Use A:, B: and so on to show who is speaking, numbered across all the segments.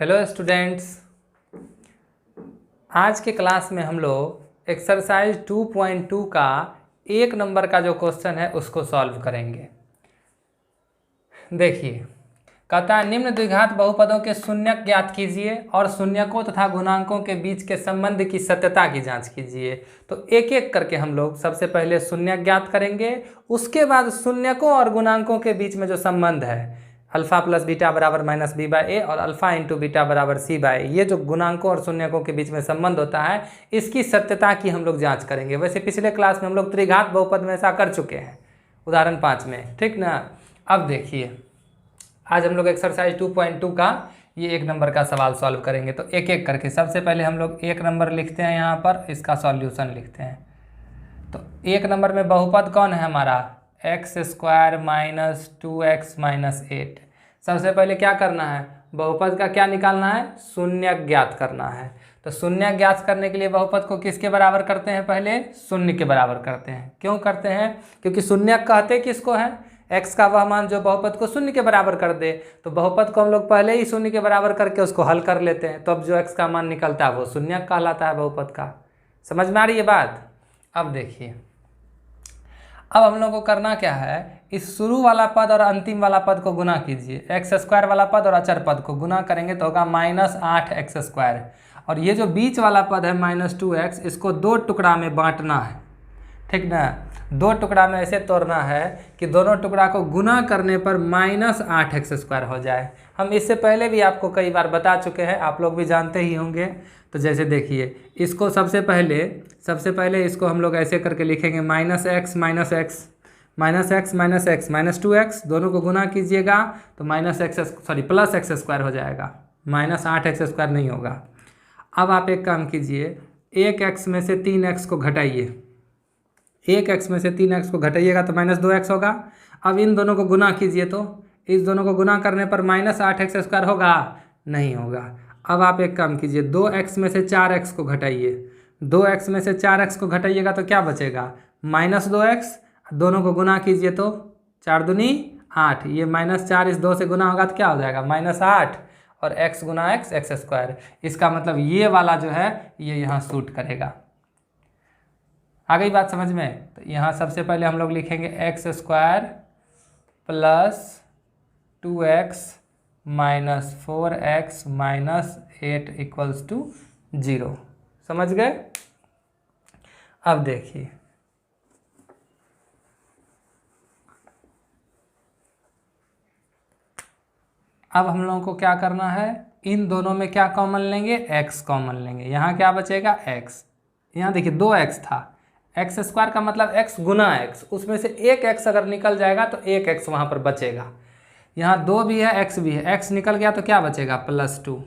A: Hello students, आज के class में हम लोग एक्सरसाइज 2.2 का 1 नंबर का जो क्वेश्चन है उसको सॉल्व करेंगे। देखिए, कहता है निम्न द्विघात बहुपदों के शून्यक ज्ञात कीजिए और शून्यकों तथा गुणांकों के बीच के संबंध की सत्यता की जांच कीजिए। तो एक एक करके हम लोग सबसे पहले शून्यक ज्ञात करेंगे, उसके बाद शून्यकों और गुणांकों के बीच में जो संबंध है अल्फा प्लस बीटा बराबर माइनस बी बाई ए और अल्फा इंटू बीटा बराबर सी बाई, ये जो गुणांकों और शून्यकों के बीच में संबंध होता है इसकी सत्यता की हम लोग जांच करेंगे। वैसे पिछले क्लास में हम लोग त्रिघात बहुपद में ऐसा कर चुके हैं, उदाहरण 5 में, ठीक ना। अब देखिए, आज हम लोग एक्सरसाइज 2.2 का ये 1 नंबर का सवाल सॉल्व करेंगे। तो एक एक करके सबसे पहले हम लोग 1 नंबर लिखते हैं, यहाँ पर इसका सॉल्यूशन लिखते हैं। तो 1 नंबर में बहुपद कौन है हमारा, x square minus 2x minus 8। सबसे पहले क्या करना है, बहुपद का क्या निकालना है, शून्यक ज्ञात करना है। तो शून्यक ज्ञात करने के लिए बहुपद को किसके बराबर करते हैं, पहले शून्य के बराबर करते हैं। क्यों करते हैं, क्योंकि शून्यक कहते किसको है, x का वह मान जो बहुपद को शून्य के बराबर कर दे। तो बहुपद को हम लोग पहले ही शून्य के बराबर करके उसको हल कर लेते हैं, तो अब जो x का मान निकलता है वो शून्यक कहलाता है बहुपद का। समझ में आ रही है बात। अब देखिए, अब हम लोग को करना क्या है, इस शुरू वाला पद और अंतिम वाला पद को गुना कीजिए। एक्स स्क्वायर वाला पद और अचर पद को गुना करेंगे तो होगा -8x स्क्वायर, और ये जो बीच वाला पद है -2x, इसको 2 टुकड़ा में बांटना है, ठीक ना। 2 टुकड़ा में ऐसे तोड़ना है कि दोनों टुकड़ा को गुना करने पर -8x स्क्वायर हो जाए। हम इससे पहले भी आपको कई बार बता चुके हैं, आप लोग भी जानते ही होंगे। तो जैसे देखिए, इसको सबसे पहले इसको हम लोग ऐसे करके लिखेंगे -x minus x minus 2x, दोनों को गुना कीजिएगा तो प्लस एक्स स्क्वायर हो जाएगा, -8x स्क्वायर नहीं होगा। अब आप एक काम कीजिए, 1x में से 3x को घटाइए, 1x में से 3x को घटाइएगा तो -2x होगा। अब इन दोनों को गुना कीजिए, तो इस दोनों को गुना करने पर -8x स्क्वायर होगा, नहीं होगा। अब आप एक काम कीजिए, 2x में से 4x को घटाइए, 2x में से 4x को घटाइएगा तो क्या बचेगा, -2x। दोनों को गुना कीजिए तो 4 दूनी 8, ये -4 इस 2 से गुना होगा तो क्या हो जाएगा -8, और x गुना x स्क्वायर। इसका मतलब ये वाला जो है ये यहाँ सूट करेगा। आ गई बात समझ में। तो यहाँ सबसे पहले हम लोग लिखेंगे x square plus 2x minus 4x minus 8 equals to 0। समझ गए। अब देखिए, अब हम लोगों को क्या करना है, इन दोनों में क्या कॉमन लेंगे, x कॉमन लेंगे। यहाँ क्या बचेगा, x। यहाँ देखिए 2x था, x स्क्वायर का मतलब x गुना x, उसमें से एक x अगर निकल जाएगा तो एक x वहाँ पर बचेगा। यहाँ 2 भी है, x भी है, x निकल गया तो क्या बचेगा, +2।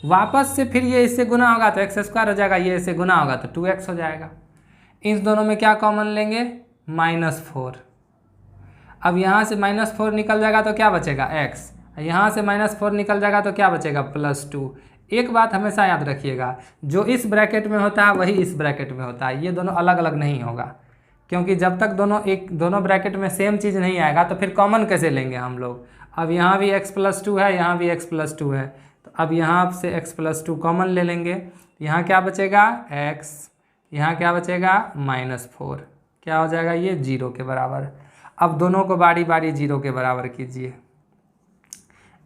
A: वापस से फिर ये इससे गुना होगा तो x स्क्वायर हो जाएगा, ये इससे गुना होगा तो 2x हो जाएगा। इन दोनों में क्या कॉमन लेंगे, -4। अब यहाँ से -4 निकल जाएगा तो क्या बचेगा, x। यहाँ से -4 निकल जाएगा तो क्या बचेगा, +2। एक बात हमेशा याद रखिएगा, जो इस ब्रैकेट में होता है वही इस ब्रैकेट में होता है, ये दोनों अलग अलग नहीं होगा। क्योंकि जब तक दोनों ब्रैकेट में सेम चीज़ नहीं आएगा तो फिर कॉमन कैसे लेंगे हम लोग। अब यहाँ भी x+2 है, यहाँ भी x+2 है, तो अब यहाँ से x+2 कॉमन ले लेंगे। यहाँ क्या बचेगा, x, यहाँ क्या बचेगा, -4, क्या हो जाएगा, ये 0 के बराबर। अब दोनों को बारी बारी 0 के बराबर कीजिए,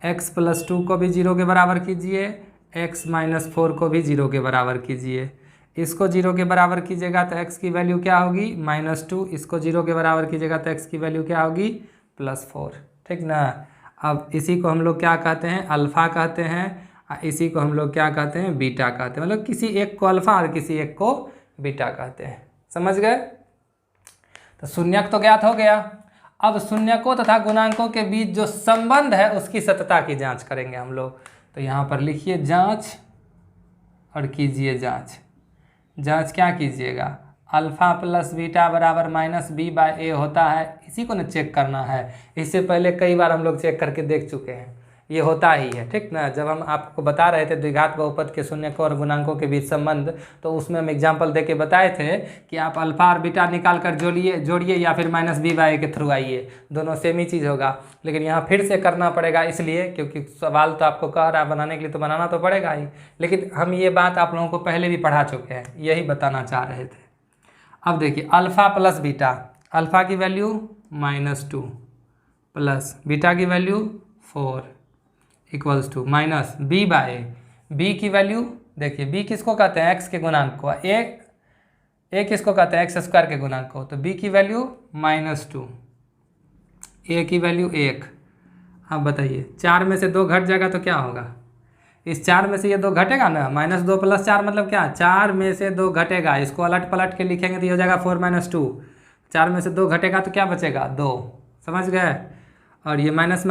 A: x+2 को भी 0 के बराबर कीजिए, x-4 को भी 0 के बराबर कीजिए। इसको 0 के बराबर कीजिएगा तो x की वैल्यू क्या होगी, -2। इसको 0 के बराबर कीजिएगा तो x की वैल्यू क्या होगी, +4, ठीक ना। अब इसी को हम लोग क्या कहते हैं, अल्फ़ा कहते हैं, इसी को हम लोग क्या कहते हैं, बीटा कहते हैं। मतलब किसी एक को अल्फ़ा और किसी एक को बीटा कहते हैं। समझ गए। तो शून्यक तो ज्ञात हो गया। अब शून्यकों तथा गुणांकों के बीच जो संबंध है उसकी सत्यता की जांच करेंगे हम लोग। तो यहाँ पर लिखिए जांच और कीजिए जांच। जांच क्या कीजिएगा, अल्फ़ा प्लस बीटा बराबर -b बाई ए होता है, इसी को ना चेक करना है। इससे पहले कई बार हम लोग चेक करके देख चुके हैं। ये होता ही है, ठीक ना। जब हम आपको बता रहे थे द्विघात बहुपद के शून्यकों और गुणांकों के बीच संबंध, तो उसमें हम एग्जाम्पल देके बताए थे कि आप अल्फा और बीटा निकाल कर जोड़िए या फिर -b/a के थ्रू आइए, दोनों सेम ही चीज़ होगा। लेकिन यहाँ फिर से करना पड़ेगा इसलिए क्योंकि सवाल तो आपको कह रहा है बनाने के लिए, तो बनाना तो पड़ेगा ही। लेकिन हम ये बात आप लोगों को पहले भी पढ़ा चुके हैं, यही बताना चाह रहे थे। अब देखिए अल्फ़ा प्लस बीटा, अल्फ़ा की वैल्यू -2 प्लस बीटा की value 4 equals to minus b/a। b की वैल्यू देखिए, b किसको कहते हैं? x के गुणांक को। a किसको कहते हैं? x² के गुणांक को। तो b की वैल्यू -2, a की वैल्यू 1। अब बताइए 4 में से 2 घट जाएगा तो क्या होगा? इस 4 में से ये 2 घटेगा ना, -2 + 4 मतलब क्या? 4 में से 2 घटेगा, इसको अलट पलट के लिखेंगे तो ये हो जाएगा 4 - 2। 4 में से 2 घटेगा तो क्या बचेगा? 2। समझ गए? और ये माइनस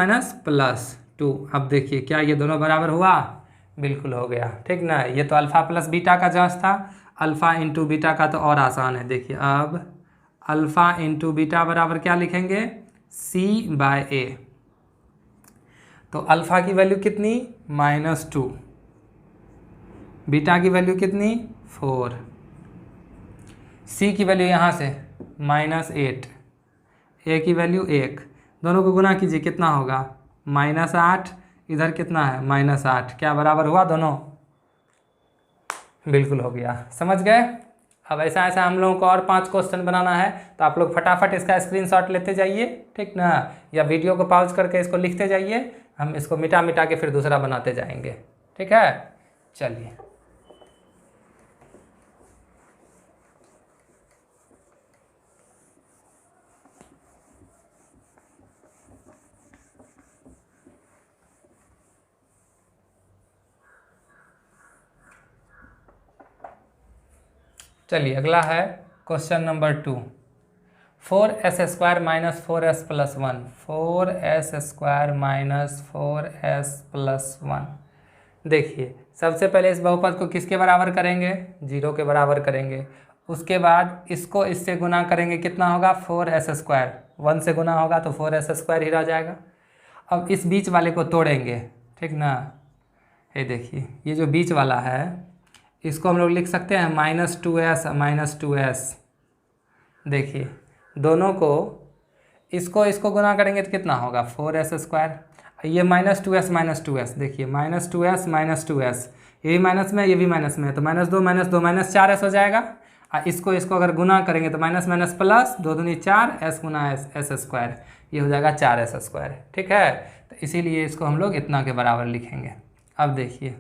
A: +2। अब देखिए क्या ये दोनों बराबर हुआ? बिल्कुल हो गया, ठीक ना। ये तो अल्फ़ा प्लस बीटा का जांच था, अल्फ़ा इंटू बीटा का तो और आसान है। देखिए अब अल्फ़ा इंटू बीटा बराबर क्या लिखेंगे? c/a। तो अल्फ़ा की वैल्यू कितनी? -2, बीटा की वैल्यू कितनी? 4, c की वैल्यू यहाँ से -8, a की वैल्यू 1। दोनों को गुना कीजिए, कितना होगा? -8, इधर कितना है? -8। क्या बराबर हुआ दोनों? बिल्कुल हो गया। समझ गए? अब ऐसा हम लोगों को और 5 क्वेश्चन बनाना है, तो आप लोग फटाफट इसका स्क्रीनशॉट लेते जाइए, ठीक ना, या वीडियो को पॉज करके इसको लिखते जाइए। हम इसको मिटा के फिर दूसरा बनाते जाएंगे, ठीक है। चलिए अगला है question number 2। 4s² - 4s + 1, 4s² - 4s + 1। देखिए सबसे पहले इस बहुपद को किसके बराबर करेंगे? 0 के बराबर करेंगे। उसके बाद इसको इससे गुना करेंगे, कितना होगा? 4s²। 1 से गुना होगा तो 4s² ही रह जाएगा। अब इस बीच वाले को तोड़ेंगे, ठीक ना। ये देखिए ये जो बीच वाला है इसको हम लोग लिख सकते हैं -2s - 2s। देखिए दोनों को इसको गुना करेंगे तो कितना होगा? 4s²। ये -2s - 2s, देखिए -2s - 2s, ये भी माइनस में, ये भी माइनस में, तो -2 - 4s हो जाएगा। और इसको अगर गुना करेंगे तो माइनस प्लस, 2 दूनी 4, s गुना s², ये हो जाएगा 4s², ठीक है। तो इसीलिए इसको हम लोग इतना के बराबर लिखेंगे। अब देखिए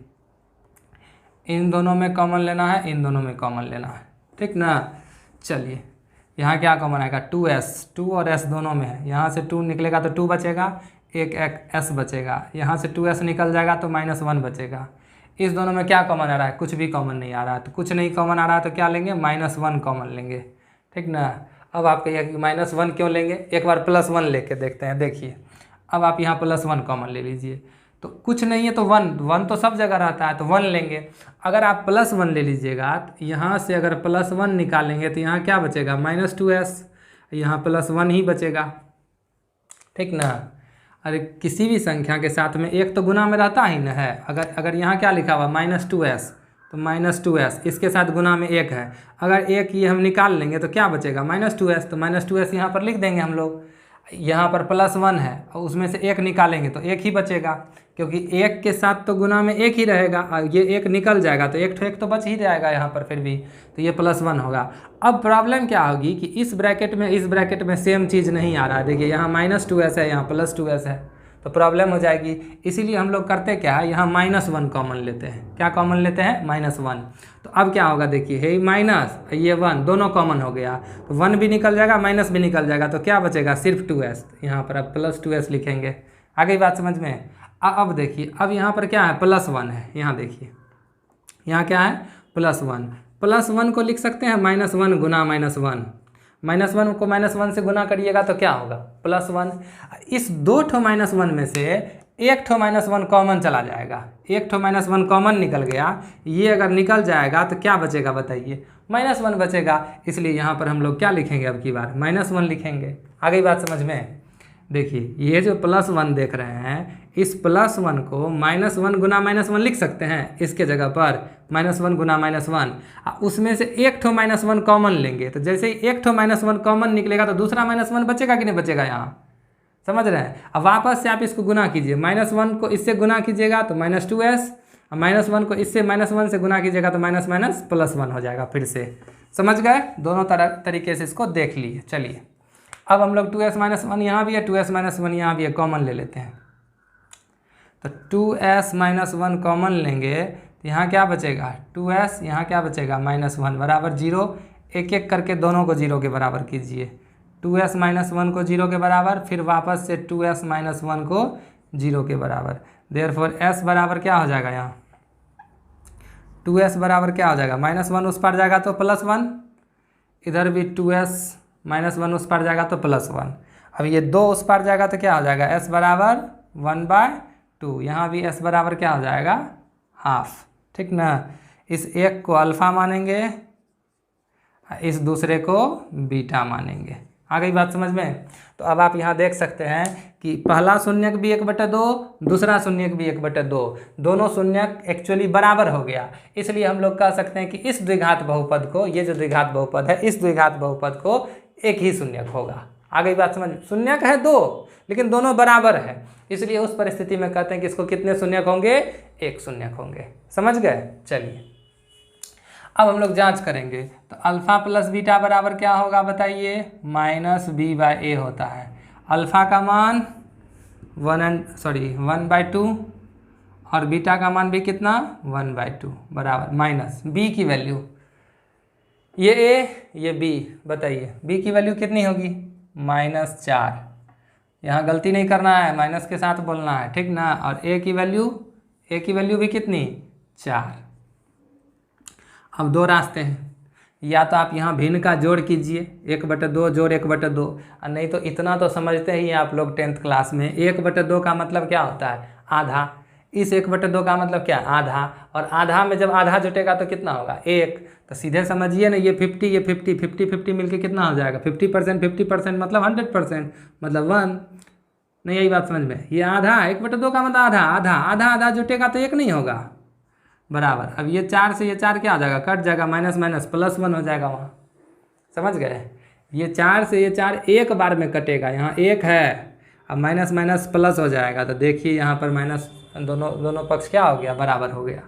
A: इन दोनों में कॉमन लेना है, इन दोनों में कॉमन लेना है, ठीक ना। चलिए यहाँ क्या कॉमन आएगा? 2s, 2 और s दोनों में है, यहाँ से 2 निकलेगा तो 2 बचेगा, एक s बचेगा, यहाँ से 2s निकल जाएगा तो -1 बचेगा। इस दोनों में क्या कॉमन आ रहा है? कुछ भी कॉमन नहीं आ रहा है। तो कुछ नहीं कॉमन आ रहा है तो क्या लेंगे? -1 कॉमन लेंगे, ठीक ना। अब आप कहिए कि -1 क्यों लेंगे? एक बार +1 लेके देखते हैं। देखिए अब आप यहाँ +1 कॉमन ले लीजिए, तो कुछ नहीं है तो 1 तो सब जगह रहता है, तो 1 लेंगे। अगर आप +1 ले लीजिएगा तो यहाँ से अगर +1 निकालेंगे तो यहाँ क्या बचेगा? -2s, यहाँ +1 ही बचेगा, ठीक ना। अरे किसी भी संख्या के साथ में एक तो गुना में रहता ही ना है। अगर यहाँ क्या लिखा हुआ? -2s, तो -2s इसके साथ गुना में 1 है। अगर एक ये हम निकाल लेंगे तो क्या बचेगा? -2s, तो -2s यहाँ पर लिख देंगे हम लोग। यहाँ पर +1 है और उसमें से 1 निकालेंगे तो 1 ही बचेगा, क्योंकि 1 के साथ तो गुना में 1 ही रहेगा। और ये 1 निकल जाएगा तो 1 तो बच ही जाएगा यहाँ पर फिर भी, तो ये +1 होगा। अब प्रॉब्लम क्या होगी कि इस ब्रैकेट में सेम चीज़ नहीं आ रहा है। देखिए यहाँ -2s है, यहाँ +2s है, तो प्रॉब्लम हो जाएगी। इसीलिए हम लोग करते क्या है, यहाँ -1 कॉमन लेते हैं। क्या कॉमन लेते हैं? -1। तो अब क्या होगा? देखिए ये माइनस, ये 1 दोनों कॉमन हो गया, तो 1 भी निकल जाएगा, माइनस भी निकल जाएगा, तो क्या बचेगा? सिर्फ 2s। यहाँ पर अब +2s लिखेंगे। आ गई बात समझ में? अब देखिए अब यहाँ पर क्या है? +1 है। यहाँ देखिए यहाँ क्या है? +1 को लिख सकते हैं -1 गुना -1। -1 को -1 से गुना करिएगा तो क्या होगा? +1। इस 2 ठो -1 में से 1 ठो -1 कॉमन चला जाएगा, 1 ठो -1 कॉमन निकल गया। ये अगर निकल जाएगा तो क्या बचेगा बताइए? -1 बचेगा। इसलिए यहाँ पर हम लोग क्या लिखेंगे? अब की बार -1 लिखेंगे। आ गई बात समझ में? देखिए ये जो +1 देख रहे हैं, इस +1 को -1 गुना -1 लिख सकते हैं इसके जगह पर, -1 गुना -1। उसमें से एक ठो -1 कॉमन लेंगे, तो जैसे ही एक ठो -1 कॉमन निकलेगा तो दूसरा -1 बचेगा कि नहीं बचेगा, यहाँ समझ रहे हैं। अब वापस से आप इसको गुना कीजिए, -1 को इससे गुना कीजिएगा तो -2s, और -1 को इससे -1 से गुना कीजिएगा तो माइनस माइनस +1 हो जाएगा। फिर से समझ गए, दोनों तरीके से इसको देख लिए। चलिए अब हम लोग 2s - 1 यहाँ भी है, 2s - 1 यहाँ भी है, कॉमन ले लेते हैं। तो 2s - 1 कॉमन लेंगे तो यहाँ क्या बचेगा 2s, यहाँ क्या बचेगा -1 बराबर 0। एक एक करके दोनों को 0 के बराबर कीजिए, 2s - 1 को 0 के बराबर, फिर वापस से 2s - 1 को 0 के बराबर। देयरफॉर s बराबर क्या हो जाएगा, यहाँ 2s बराबर क्या हो जाएगा -1 उस पर जाएगा तो +1, इधर भी 2s - 1 उस पर जाएगा तो +1। अब ये 2 उस पर जाएगा तो क्या हो जाएगा s बराबर 1/2। यहाँ भी s बराबर क्या हो जाएगा हाफ, ठीक ना। इस एक को अल्फ़ा मानेंगे, इस दूसरे को बीटा मानेंगे। आ गई बात समझ में। तो अब आप यहाँ देख सकते हैं कि पहला शून्यक भी 1/2, दूसरा शून्यक भी 1/2, दोनों शून्यक एक्चुअली बराबर हो गया। इसलिए हम लोग कह सकते हैं कि इस द्विघात बहुपद को, ये जो द्विघात बहुपद है, इस द्विघात बहुपद को एक ही शून्यक होगा। आ गई बात समझ। शून्यक है 2 लेकिन दोनों बराबर है, इसलिए उस परिस्थिति में कहते हैं कि इसको कितने शून्यक होंगे, एक शून्यक होंगे। समझ गए। चलिए अब हम लोग जांच करेंगे, तो अल्फ़ा प्लस बीटा बराबर क्या होगा बताइए, -b/a होता है। अल्फ़ा का मान 1/2 और बीटा का मान भी कितना 1/2 बराबर माइनस b की वैल्यू, ये a ये b, बताइए b की वैल्यू कितनी होगी -4। यहाँ गलती नहीं करना है, माइनस के साथ बोलना है, ठीक ना। और a की वैल्यू भी कितनी 4। अब 2 रास्ते हैं, या तो आप यहाँ भिन्न का जोड़ कीजिए, 1/2 जोड़ 1/2, और नहीं तो इतना तो समझते ही आप लोग 10th क्लास में, 1/2 का मतलब क्या होता है आधा, इस 1/2 का मतलब क्या आधा, और आधा में जब आधा जुटेगा तो कितना होगा 1। तो सीधे समझिए ना, ये 50 ये 50 मिलके कितना हो जाएगा 50% मतलब 100% मतलब 1। नहीं यही बात समझ में। ये आधा 1/2 का मतलब आधा जुटेगा तो 1 नहीं होगा बराबर। अब ये 4 से ये 4 क्या हो जाएगा कट जाएगा, माइनस माइनस +1 हो जाएगा वहाँ। समझ गए। ये 4 से ये 4 एक बार में कटेगा, यहाँ 1 है, अब माइनस माइनस प्लस हो जाएगा। तो देखिए यहाँ पर माइनस, दोनों पक्ष क्या हो गया बराबर हो गया,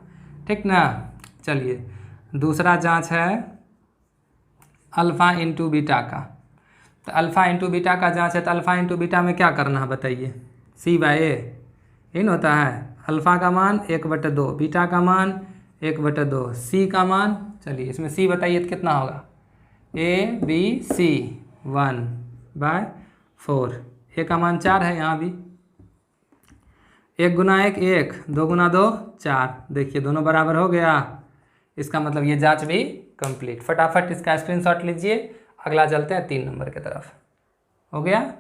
A: ठीक ना। चलिए दूसरा जांच है अल्फ़ा इंटू बीटा का। तो अल्फ़ा इंटू बीटा का जांच है, तो अल्फ़ा इंटू बीटा में क्या करना है बताइए, c/a इन होता है। अल्फ़ा का मान 1/2, बीटा का मान 1/2, c का मान, चलिए इसमें c बताइए तो कितना होगा ABC 1/4। a का मान 4 है, यहाँ भी 1 गुना 1 1, 2 गुना 2 4। देखिए दोनों बराबर हो गया, इसका मतलब ये जांच भी कंप्लीट। फटाफट इसका स्क्रीनशॉट लीजिए, अगला चलते हैं 3 नंबर की तरफ। हो गया।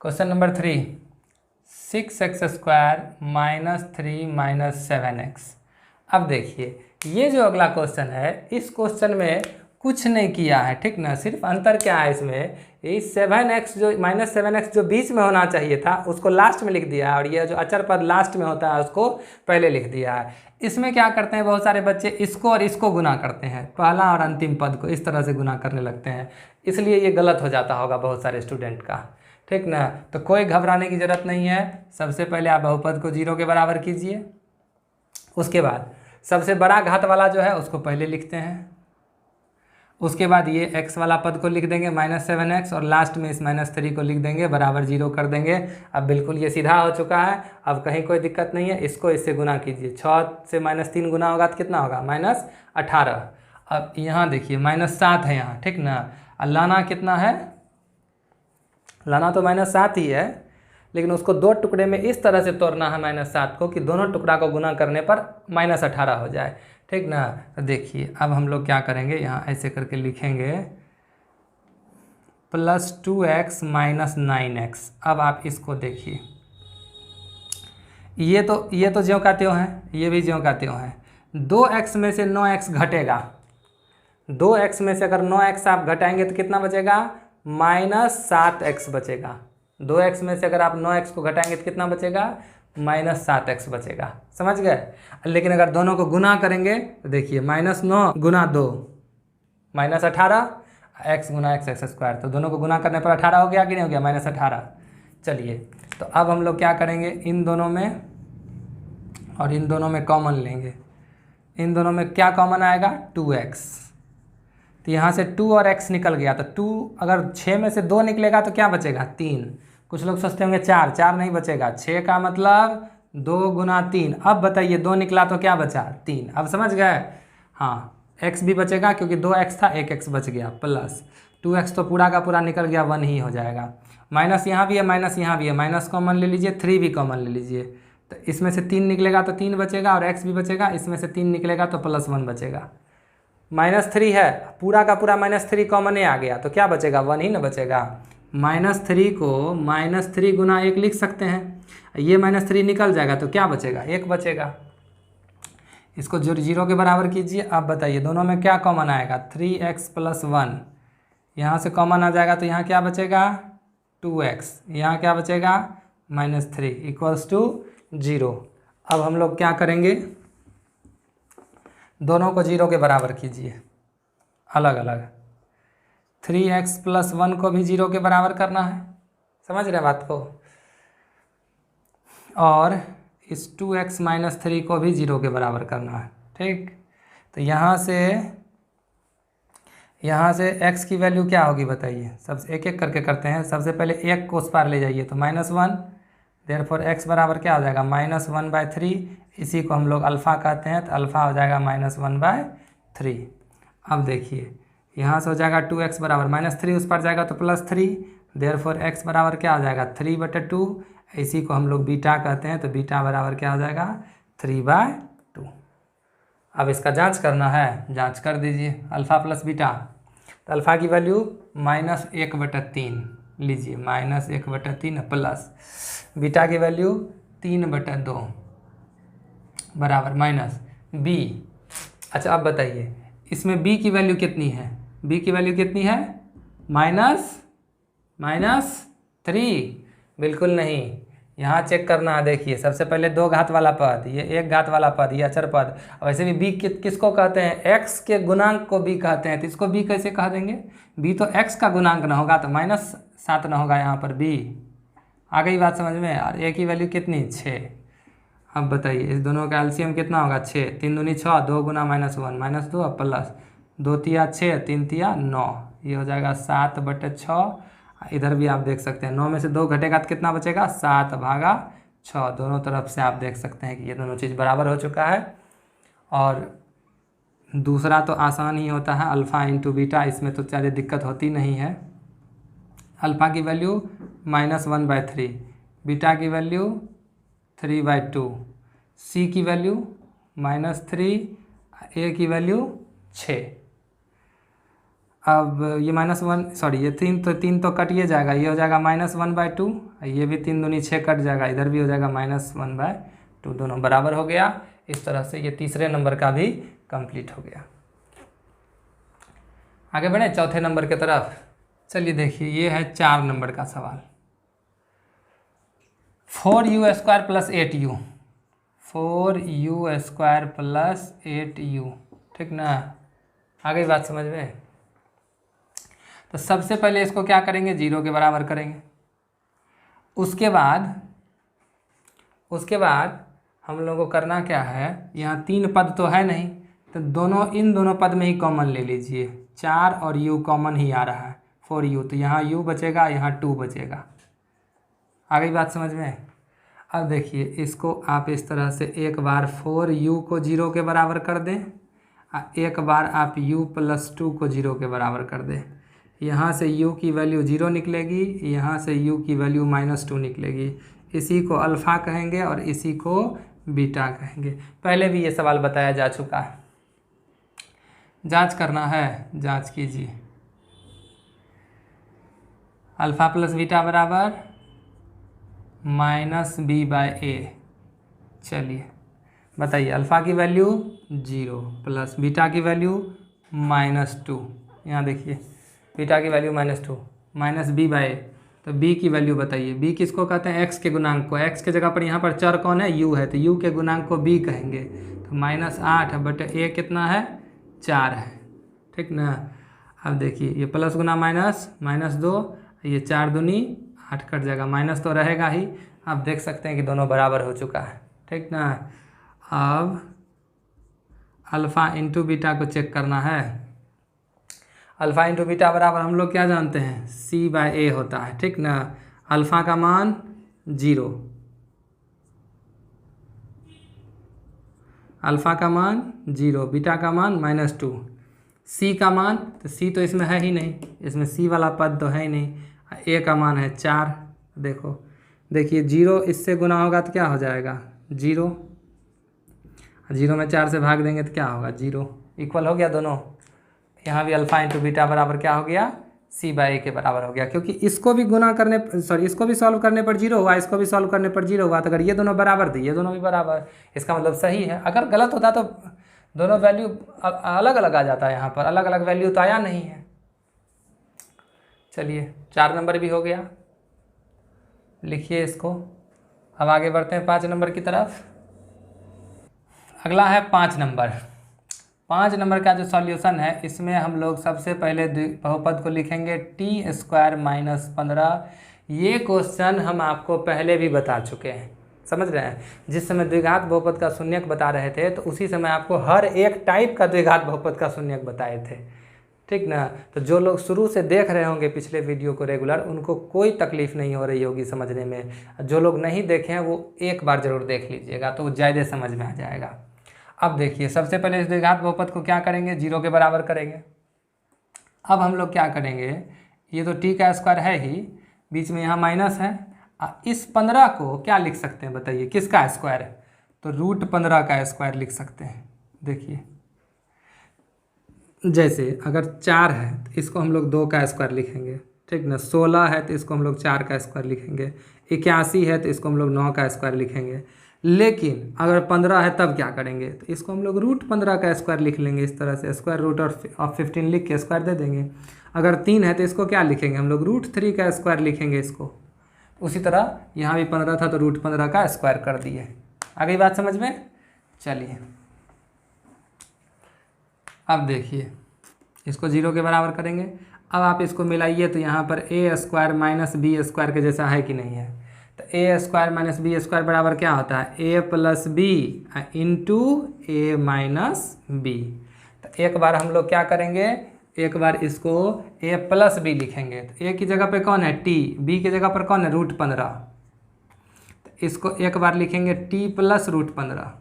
A: Question number 3, 6x² - 3 - 7x। अब देखिए ये जो अगला क्वेश्चन है, इस क्वेश्चन में कुछ नहीं किया है, ठीक ना। सिर्फ अंतर क्या है इसमें, ये 7x जो -7x जो बीच में होना चाहिए था उसको लास्ट में लिख दिया है, और ये जो अचर पद लास्ट में होता है उसको पहले लिख दिया है। इसमें क्या करते हैं बहुत सारे बच्चे, इसको और इसको गुना करते हैं, पहला और अंतिम पद को इस तरह से गुना करने लगते हैं, इसलिए ये गलत हो जाता होगा बहुत सारे स्टूडेंट का, ठीक ना। तो कोई घबराने की ज़रूरत नहीं है। सबसे पहले आप बहुपद को 0 के बराबर कीजिए, उसके बाद सबसे बड़ा घात वाला जो है उसको पहले लिखते हैं, उसके बाद ये x वाला पद को लिख देंगे -7x, और लास्ट में इस -3 को लिख देंगे बराबर 0 कर देंगे। अब बिल्कुल ये सीधा हो चुका है, अब कहीं कोई दिक्कत नहीं है। इसको इससे गुना कीजिए, 6 से -3 गुना होगा तो कितना होगा -18। अब यहाँ देखिए -7 है यहाँ, ठीक ना। और लाना कितना है, लाना तो -7 ही है, लेकिन उसको 2 टुकड़े में इस तरह से तोड़ना है -7 को कि दोनों टुकड़ा को गुना करने पर -18 हो जाए, ठीक ना। तो देखिए अब हम लोग क्या करेंगे, यहाँ ऐसे करके लिखेंगे +2x माइनस 9x। अब आप इसको देखिए, ये तो ज्यों का त्यों है, ये भी ज्यों का त्यों है। 2x में से 9x घटेगा, 2x में से अगर 9x आप घटाएंगे तो कितना बचेगा, -7x बचेगा। 2x में से अगर आप 9x को घटाएंगे तो कितना बचेगा, -7x बचेगा। समझ गए। लेकिन अगर दोनों को गुना करेंगे तो देखिए, -9 गुना 2 -18, x गुना x स्क्वायर, तो दोनों को गुना करने पर 18 हो गया कि नहीं हो गया, -18। चलिए, तो अब हम लोग क्या करेंगे, इन दोनों में और इन दोनों में कॉमन लेंगे। इन दोनों में क्या कॉमन आएगा, 2x। तो यहाँ से 2 और x निकल गया, तो 2 अगर 6 में से 2 निकलेगा तो क्या बचेगा, 3। कुछ लोग सोचते होंगे 4 नहीं बचेगा, 6 का मतलब 2 गुना 3। अब बताइए 2 निकला तो क्या बचा, 3। अब समझ गए। हाँ, x भी बचेगा क्योंकि 2x था, 1x बच गया, प्लस 2x तो पूरा का पूरा निकल गया, 1 ही हो जाएगा। माइनस यहाँ भी है, माइनस यहाँ भी है, माइनस कॉमन ले लीजिए, 3 भी कॉमन ले लीजिए, तो इसमें से 3 निकलेगा तो 3 बचेगा और x भी बचेगा, इसमें से 3 निकलेगा तो +1 बचेगा। -3 है, पूरा का पूरा -3 कॉमन आ गया, तो क्या बचेगा, 1 ही ना बचेगा। -3 को -3 गुना 1 लिख सकते हैं, ये -3 निकल जाएगा तो क्या बचेगा, 1 बचेगा। इसको 0 के बराबर कीजिए। अब बताइए दोनों में क्या कॉमन आएगा, 3x + 1, यहाँ से कॉमन आ जाएगा तो यहाँ क्या बचेगा, 2x, यहाँ क्या बचेगा, -3 = 0। अब हम लोग क्या करेंगे, दोनों को 0 के बराबर कीजिए अलग अलग। 3x + 1 को भी 0 के बराबर करना है, समझ रहे बात को, और इस 2x - 3 को भी 0 के बराबर करना है। ठीक, तो यहाँ से x की वैल्यू क्या होगी बताइए, सबसे एक एक करके करते हैं। सबसे पहले 1 को उस पार ले जाइए तो -1, देयरफॉर x बराबर क्या हो जाएगा, -1/3। इसी को हम लोग अल्फ़ा कहते हैं, तो अल्फ़ा हो जाएगा -1/3। अब देखिए यहाँ से हो जाएगा 2x बराबर -3, उस पर जाएगा तो +3, देयरफॉर x बराबर क्या हो जाएगा, 3/2। इसी को हम लोग बीटा कहते हैं, तो बीटा बराबर क्या हो जाएगा, 3/2। अब इसका जांच करना है, जांच कर दीजिए, अल्फ़ा प्लस बीटा। तो अल्फ़ा की वैल्यू -1/3 लीजिए, -1/3 प्लस बीटा की वैल्यू 3/2 बराबर माइनस b। अच्छा अब बताइए इसमें b की वैल्यू कितनी है, b की वैल्यू कितनी है, -3। बिल्कुल नहीं, यहाँ चेक करना है। देखिए सबसे पहले 2 घात वाला पद, ये 1 घात वाला पद, ये अचर पद। वैसे भी b किसको कहते हैं, x के गुणांक को b कहते हैं, तो इसको b कैसे कह देंगे, b तो x का गुणांक ना होगा, तो -7 ना होगा यहाँ पर b। आ गई बात समझ में। और a की वैल्यू कितनी, 6। अब बताइए इस दोनों का एलसीएम कितना होगा, 6, 3 दूनी 6, 2 गुना -1 -2 प्लस 2 तिया 6, 3 तिया 9, ये हो जाएगा 7/6। इधर भी आप देख सकते हैं 9 में से 2 घटेगा तो कितना बचेगा, 7/6। दोनों तरफ से आप देख सकते हैं कि ये दोनों चीज़ बराबर हो चुका है। और दूसरा तो आसान ही होता है, अल्फ़ा इंटू बीटा, इसमें तो ज़्यादा दिक्कत होती नहीं है। अल्फ़ा की वैल्यू -1/3, बीटा की वैल्यू 3/2, सी की वैल्यू -3, ए की वैल्यू 6। अब ये ये 3 तो कटिए जाएगा, ये हो जाएगा -1/2, ये भी 3 दूनी 6 कट जाएगा, इधर भी हो जाएगा -1/2, दोनों बराबर हो गया। इस तरह से ये तीसरे नंबर का भी कंप्लीट हो गया। आगे बढ़े चौथे नंबर की तरफ। चलिए देखिए ये है 4 नंबर का सवाल। 4u² + 8u, 4u² + 8u, ठीक ना। आ गई बात समझ में। तो सबसे पहले इसको क्या करेंगे, 0 के बराबर करेंगे। उसके बाद हम लोगों को करना क्या है, यहाँ 3 पद तो है नहीं, तो इन दोनों पद में ही कॉमन ले लीजिए। 4 और u कॉमन ही आ रहा है, 4u, तो यहाँ u बचेगा, यहाँ 2 बचेगा। आ गई बात समझ में। अब देखिए इसको आप इस तरह से एक बार 4u को 0 के बराबर कर दें, एक बार आप u + 2 को 0 के बराबर कर दें। यहाँ से u की वैल्यू 0 निकलेगी, यहाँ से u की वैल्यू -2 निकलेगी। इसी को अल्फ़ा कहेंगे और इसी को बीटा कहेंगे। पहले भी ये सवाल बताया जा चुका है। जांच करना है, जांच कीजिए। अल्फ़ा प्लस बीटा बराबर -b/a। चलिए बताइए, अल्फ़ा की वैल्यू 0 प्लस बीटा की वैल्यू -2। यहाँ देखिए बीटा की वैल्यू -2 -b/a। तो b की वैल्यू बताइए। b किसको कहते हैं? x के गुणांक को। x के जगह पर यहाँ पर चर कौन है? u है, तो u के गुणांक को b कहेंगे। तो -8/a कितना है? 4 है, ठीक ना। अब देखिए ये प्लस गुना माइनस, -2, ये 4 दूनी 8 कट जाएगा, माइनस तो रहेगा ही। आप देख सकते हैं कि दोनों बराबर हो चुका है, ठीक ना। अब अल्फ़ा इंटू बीटा को चेक करना है। अल्फ़ा इंटू बीटा बराबर हम लोग क्या जानते हैं? c/a होता है, ठीक ना। अल्फ़ा का मान 0, अल्फ़ा का मान 0, बीटा का मान -2, c का मान, तो c तो इसमें है ही नहीं, इसमें c वाला पद तो है ही नहीं। a का मान है 4। देखिए 0 इससे गुना होगा तो क्या हो जाएगा? 0। 0 में 4 से भाग देंगे तो क्या होगा? 0। इक्वल हो गया दोनों। यहाँ भी अल्फ़ा इंटू बीटा बराबर क्या हो गया? c/a के बराबर हो गया, क्योंकि इसको भी गुना करने, इसको भी सॉल्व करने पर 0 हुआ, इसको भी सॉल्व करने पर 0 हुआ। तो अगर ये दोनों बराबर थे, ये दोनों भी बराबर, इसका मतलब सही है। अगर गलत होता तो दोनों वैल्यू अलग अलग आ जाता है, यहाँ पर अलग अलग वैल्यू तो आया नहीं है। चलिए 4 नंबर भी हो गया, लिखिए इसको। अब आगे बढ़ते हैं 5 नंबर की तरफ। अगला है 5 नंबर। 5 नंबर का जो सॉल्यूशन है, इसमें हम लोग सबसे पहले बहुपद को लिखेंगे t² - 15। ये क्वेश्चन हम आपको पहले भी बता चुके हैं, समझ रहे हैं। जिस समय द्विघात बहुपद का शून्यक बता रहे थे, तो उसी समय आपको हर एक टाइप का द्विघात बहुपद का शून्यक बताए थे, ठीक ना। तो जो लोग शुरू से देख रहे होंगे पिछले वीडियो को रेगुलर, उनको कोई तकलीफ़ नहीं हो रही होगी समझने में। जो लोग नहीं देखे हैं वो एक बार ज़रूर देख लीजिएगा, तो ज़्यादा समझ में आ जाएगा। अब देखिए सबसे पहले इस द्विघात बहुपद को क्या करेंगे? 0 के बराबर करेंगे। अब हम लोग क्या करेंगे? ये तो t का स्क्वायर है ही, बीच में यहाँ माइनस है। इस 15 को क्या लिख सकते हैं बताइए? किसका स्क्वायर है? तो √15 का स्क्वायर लिख सकते हैं। देखिए जैसे अगर 4 है तो इसको हम लोग 2 का स्क्वायर लिखेंगे, ठीक ना। 16 है तो इसको हम लोग 4 का स्क्वायर लिखेंगे। 81 है तो इसको हम लोग 9 का स्क्वायर लिखेंगे। लेकिन अगर 15 है तब क्या करेंगे? तो इसको हम लोग √15 का स्क्वायर लिख लेंगे। इस तरह से स्क्वायर रूट ऑफ 15 लिख के स्क्वायर दे देंगे। अगर 3 है तो इसको क्या लिखेंगे? हम लोग √3 का स्क्वायर लिखेंगे इसको। उसी तरह यहाँ भी 15 था तो √15 का स्क्वायर कर दिए। आ गई बात समझ में? चलिए अब देखिए इसको 0 के बराबर करेंगे। अब आप इसको मिलाइए तो यहाँ पर a² - b² के जैसा है कि नहीं है? तो a² - b² बराबर क्या होता है? a + b into a - b। तो एक बार हम लोग क्या करेंगे? एक बार इसको a + b लिखेंगे। तो a की जगह पे कौन है? t। b की जगह पर कौन है? √15। तो इसको एक बार लिखेंगे t + √15।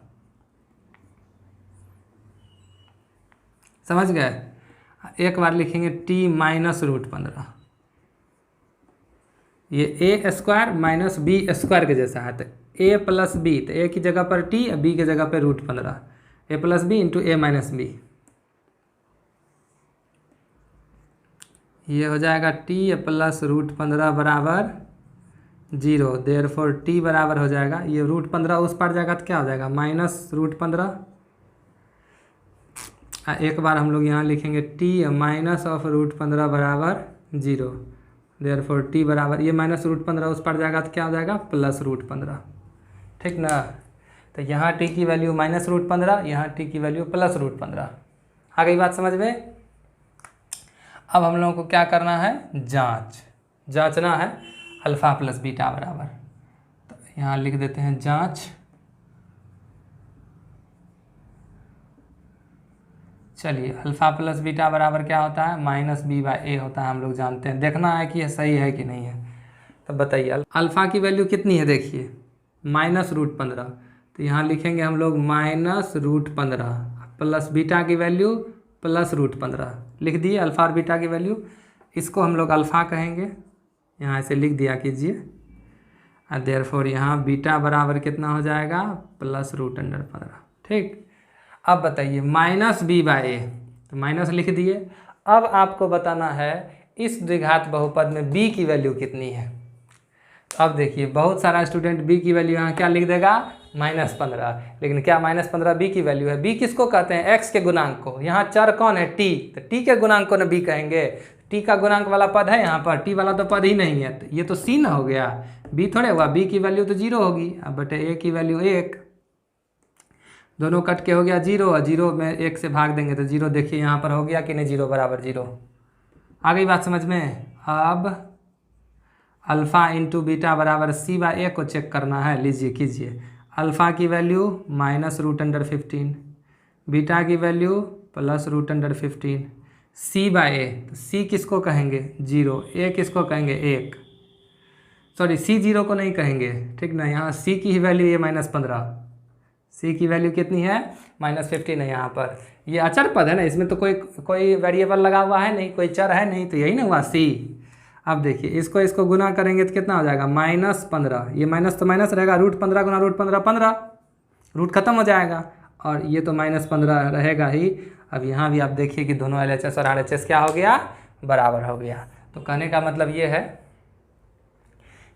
A: समझ गए? एक बार लिखेंगे t - √15। ये a² - b² के जैसा है। तो a + b, तो a की जगह पर t, b की जगह पर √15। a + b into a - b। ये हो जाएगा t + √15 बराबर 0। देयरफॉर t बराबर हो जाएगा, ये √15 उस पार जाएगा तो क्या हो जाएगा? -√15। एक बार हम लोग यहाँ लिखेंगे t -√15 बराबर 0। देयरफॉर t बराबर, ये -√15 उस पर जाएगा तो क्या हो जाएगा? +√15, ठीक ना। तो यहाँ t की वैल्यू -√15, यहाँ t की वैल्यू +√15। आ गई बात समझ में? अब हम लोगों को क्या करना है? जांचना है अल्फ़ा + बीटा बराबर। तो यहाँ लिख देते हैं जांच। चलिए अल्फ़ा + बीटा बराबर क्या होता है? -b/a होता है, हम लोग जानते हैं। देखना है कि ये सही है कि नहीं है। तो बताइए अल्फ़ा की वैल्यू कितनी है? देखिए -√15। तो यहाँ लिखेंगे हम लोग -√15 प्लस बीटा की वैल्यू +√15 लिख दिए। अल्फ़ा और बीटा की वैल्यू, इसको हम लोग अल्फ़ा कहेंगे, यहाँ ऐसे लिख दिया कीजिए। और देयरफॉर यहाँ बीटा बराबर कितना हो जाएगा? +√15, ठीक। अब बताइए -b/a, तो माइनस लिख दिए। अब आपको बताना है इस द्विघात बहुपद में b की वैल्यू कितनी है। अब देखिए बहुत सारा स्टूडेंट b की वैल्यू यहाँ क्या लिख देगा -15, लेकिन क्या -15 b की वैल्यू है। b किसको कहते हैं, x के गुणांक को। यहाँ चर कौन है, t, तो t के गुणांक को न b कहेंगे। t का गुणांक वाला पद है यहाँ पर, t वाला तो पद ही नहीं है, तो ये तो c न हो गया, b थोड़े हुआ। b की वैल्यू तो 0 होगी। अब बटे a की वैल्यू 1, दोनों कट के हो गया 0, और 0 में 1 से भाग देंगे तो 0। देखिए यहाँ पर हो गया कि नहीं, 0 बराबर 0। आ गई बात समझ में। अब अल्फ़ा इंटू बीटा बराबर c/a को चेक करना है। लीजिए कीजिए, अल्फ़ा की वैल्यू -√15, बीटा की वैल्यू +√15, c/a, तो c किसको कहेंगे 0, a किसको कहेंगे 1, सॉरी c 0 को नहीं कहेंगे, ठीक ना। यहाँ c की ही वैल्यू ये -15, c की वैल्यू कितनी है -15 है। यहाँ पर ये अचर पद है ना, इसमें तो कोई वेरिएबल लगा हुआ है नहीं, कोई चर है नहीं, तो यही ना हुआ c। अब देखिए इसको गुना करेंगे तो कितना हो जाएगा -15, ये माइनस तो माइनस रहेगा, √15 गुना √15 15, रूट खत्म हो जाएगा, और ये तो -15 रहेगा ही। अब यहाँ भी आप देखिए कि दोनों LHS और RHS क्या हो गया, बराबर हो गया। तो कहने का मतलब ये है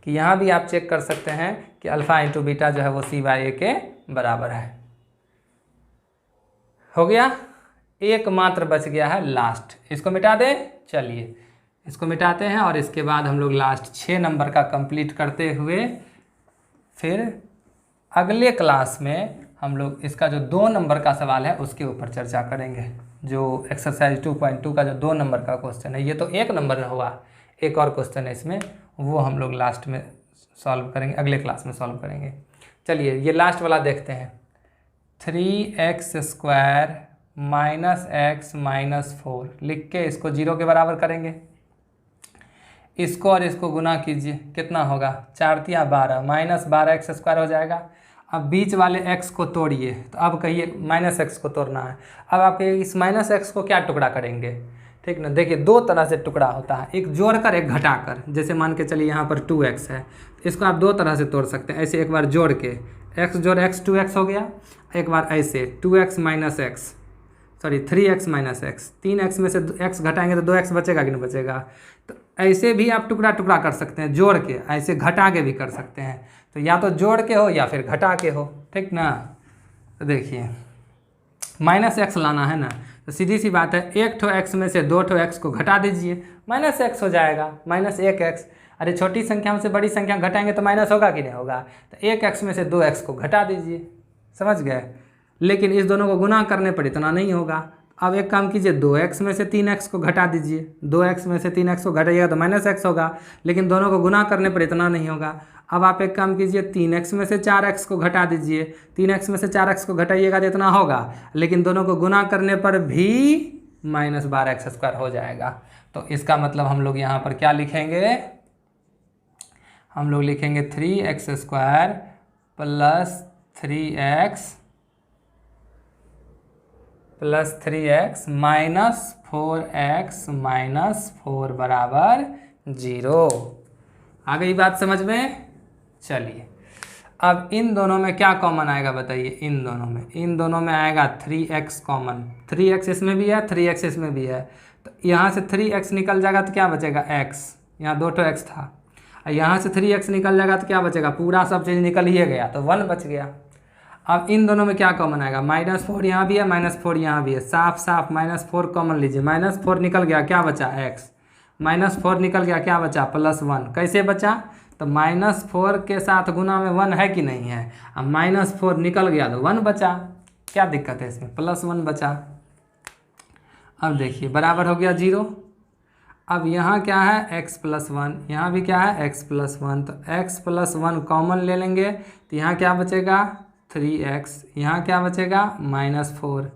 A: कि यहाँ भी आप चेक कर सकते हैं कि अल्फ़ा इंटू बीटा जो है वो c/a के बराबर है। हो गया, एक मात्र बच गया है लास्ट, इसको मिटा दे। चलिए इसको मिटाते हैं, और इसके बाद हम लोग लास्ट 6 नंबर का कंप्लीट करते हुए फिर अगले क्लास में हम लोग इसका जो 2 नंबर का सवाल है उसके ऊपर चर्चा करेंगे। जो एक्सरसाइज 2.2 का जो 2 नंबर का क्वेश्चन है, ये तो 1 नंबर हुआ, एक और क्वेश्चन है इसमें, वो हम लोग लास्ट में सॉल्व करेंगे, अगले क्लास में सॉल्व करेंगे। चलिए ये लास्ट वाला देखते हैं। 3x² - x - 4 लिख के इसको 0 के बराबर करेंगे। इसको और इसको गुना कीजिए, कितना होगा 4 × 12 -12x² हो जाएगा। अब बीच वाले x को तोड़िए, तो अब कहिए -x को तोड़ना है। अब आप इस -x को क्या टुकड़ा करेंगे, ठीक ना। देखिए 2 तरह से टुकड़ा होता है, एक जोड़कर एक घटाकर। जैसे मान के चलिए यहाँ पर 2x है, इसको आप 2 तरह से तोड़ सकते हैं। ऐसे एक बार जोड़ के x जोड़ x 2x हो गया, एक बार ऐसे 2x - x, sorry 3x - x, 3x में से x घटाएंगे तो 2x बचेगा कि नहीं बचेगा। तो ऐसे भी आप टुकड़ा टुकड़ा कर सकते हैं, जोड़ के, ऐसे घटा के भी कर सकते हैं। तो या तो जोड़ के हो या फिर घटा के हो, ठीक ना। तो देखिए -x लाना है ना, तो सीधी सी बात है, 1 x में से 2 x को घटा दीजिए, -x हो जाएगा, -1x। अरे छोटी संख्या में से बड़ी संख्या घटाएंगे तो माइनस होगा कि नहीं होगा। तो 1x में से 2x को घटा दीजिए, समझ गए। लेकिन इस दोनों को गुना करने पर इतना नहीं होगा। अब एक काम कीजिए, 2x में से 3x को घटा दीजिए, 2x में से 3x को घटाइएगा तो -x होगा, लेकिन दोनों को गुना करने पर इतना नहीं होगा। अब आप एक काम कीजिए, 3x में से 4x को घटा दीजिए, 3x में से 4x को घटाइएगा तो इतना होगा, लेकिन दोनों को गुना करने पर भी -12x² हो जाएगा। तो इसका मतलब हम लोग यहाँ पर क्या लिखेंगे, हम लोग लिखेंगे 3x² + 3x -4x - 4 बराबर 0। आ गई बात समझ में। चलिए अब इन दोनों में क्या कॉमन आएगा बताइए। इन दोनों में आएगा 3x कॉमन, 3x इसमें भी है, 3x इसमें भी है। तो यहाँ से 3x निकल जाएगा तो क्या बचेगा x, यहाँ 2 x था, यहाँ से 3x निकल जाएगा तो क्या बचेगा, पूरा सब चीज़ निकल ही गया तो 1 बच गया। अब इन दोनों में क्या कॉमन आएगा, -4 यहाँ भी है, -4 यहाँ भी है, साफ साफ -4 कॉमन लीजिए, -4 निकल गया, क्या बचा x, -4 निकल गया, क्या बचा +1। कैसे बचा, तो -4 के साथ गुना में 1 है कि नहीं है। अब -4 निकल गया तो 1 बचा, क्या दिक्कत है इसमें, +1 बचा। अब देखिए बराबर हो गया 0। अब यहाँ क्या है x + 1, यहाँ भी क्या है x + 1, तो x + 1 कॉमन ले लेंगे तो यहाँ क्या बचेगा 3x, यहाँ क्या बचेगा -4,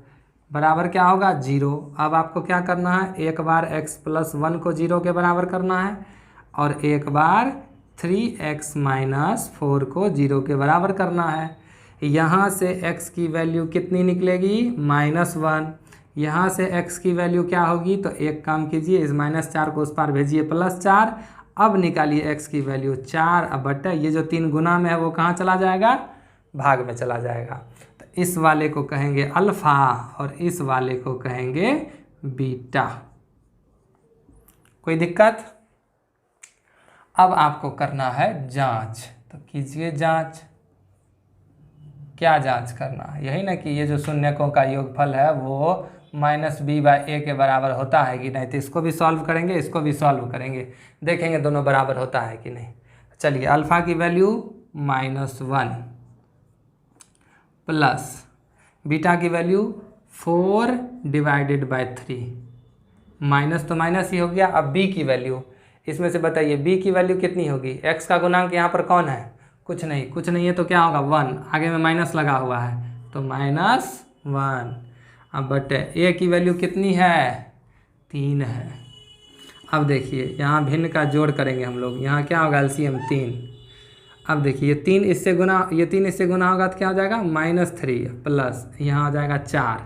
A: बराबर क्या होगा 0। अब आपको क्या करना है, एक बार x + 1 को 0 के बराबर करना है, और एक बार 3x - 4 को 0 के बराबर करना है। यहाँ से x की वैल्यू कितनी निकलेगी, -1, यहाँ से x की वैल्यू क्या होगी, तो एक काम कीजिए, इस -4 को उस पार भेजिए, +4। अब निकालिए x की वैल्यू 4, अब बटा ये जो 3 गुना में है वो कहाँ चला जाएगा, भाग में चला जाएगा। तो इस वाले को कहेंगे अल्फ़ा और इस वाले को कहेंगे बीटा। कोई दिक्कत? अब आपको करना है जांच, तो कीजिए जांच। क्या जांच करना है? यही ना कि ये जो शून्यकों का योगफल है वो -b/a के बराबर होता है कि नहीं। तो इसको भी सॉल्व करेंगे, इसको भी सॉल्व करेंगे, देखेंगे दोनों बराबर होता है कि नहीं। चलिए, अल्फ़ा की वैल्यू -1 प्लस बीटा की वैल्यू 4/3, माइनस तो माइनस ही हो गया। अब b की वैल्यू, इसमें से बताइए b की वैल्यू कितनी होगी? x का गुणांक यहाँ पर कौन है? कुछ नहीं, कुछ नहीं है तो क्या होगा? 1, आगे में माइनस लगा हुआ है तो -1। अब बटे a की वैल्यू कितनी है? 3 है। अब देखिए यहाँ भिन्न का जोड़ करेंगे हम लोग, यहाँ क्या होगा? एलसीएम 3। अब देखिए ये 3 इससे गुना होगा तो क्या हो जाएगा? -3 प्लस यहाँ हो जाएगा 4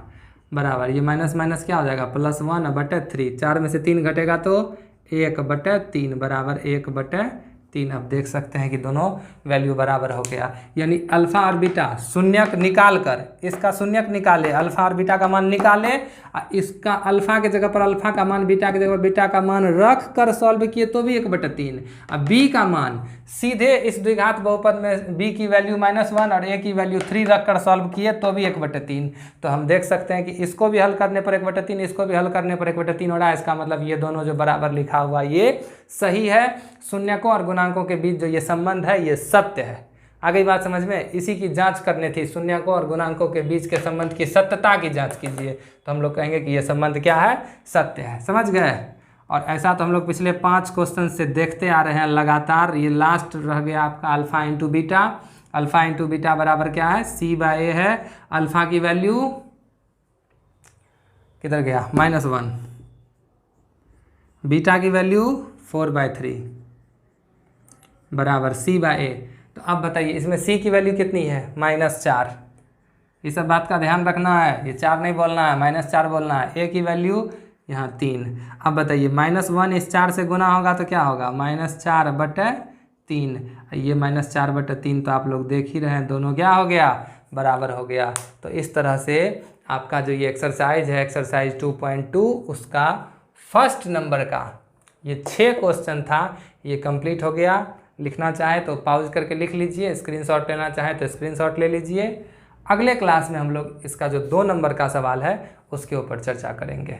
A: बराबर, ये माइनस माइनस क्या हो जाएगा? +1/3। 4 में से 3 घटेगा तो 1/3 बराबर 1/3। अब देख सकते हैं कि दोनों वैल्यू बराबर हो गया। यानी अल्फ़ा और बीटा शून्यक निकाल कर, इसका शून्यक निकाले, अल्फ़ा और बीटा का मान निकाले, इसका अल्फ़ा के जगह पर अल्फ़ा का मान, बीटा की जगह पर बीटा का मान रख कर सॉल्व किए तो भी 1/3। अब b का मान सीधे इस द्विघात बहुपद में b की वैल्यू -1 और a की वैल्यू 3 रख कर सॉल्व किए तो भी 1/3। तो हम देख सकते हैं कि इसको भी हल करने पर 1/3, इसको भी हल करने पर 1/3 हो रहा है। इसका मतलब ये दोनों जो बराबर लिखा हुआ ये सही है। शून्यकों और गुणांकों के बीच जो ये संबंध है ये सत्य है। आ गई बात समझ में? इसी की जांच करनी थी, शून्यकों और गुणांकों के बीच के संबंध की सत्यता की जांच कीजिए, तो हम लोग कहेंगे कि ये संबंध क्या है? सत्य है। समझ गए? और ऐसा तो हम लोग पिछले 5 क्वेश्चन से देखते आ रहे हैं लगातार। ये लास्ट रह गया आपका alpha into beta. Alpha into beta बराबर क्या है? c/a है। अल्फ़ा की वैल्यू किधर गया? -1। बीटा की वैल्यू 4/3 बराबर c/a। तो अब बताइए इसमें c की वैल्यू कितनी है? -4। ये सब बात का ध्यान रखना है, ये 4 नहीं बोलना है, -4 बोलना है। a की वैल्यू यहाँ 3। अब बताइए -1 इस 4 से गुना होगा तो क्या होगा? -4/3। ये -4/3 तो आप लोग देख ही रहे हैं, दोनों क्या हो गया? बराबर हो गया। तो इस तरह से आपका जो ये एक्सरसाइज है, एक्सरसाइज 2.2, उसका फर्स्ट नंबर का ये 6 क्वेश्चन था, ये कंप्लीट हो गया। लिखना चाहे तो पॉज करके लिख लीजिए, स्क्रीनशॉट लेना चाहे तो स्क्रीनशॉट ले लीजिए। अगले क्लास में हम लोग इसका जो 2 नंबर का सवाल है उसके ऊपर चर्चा करेंगे।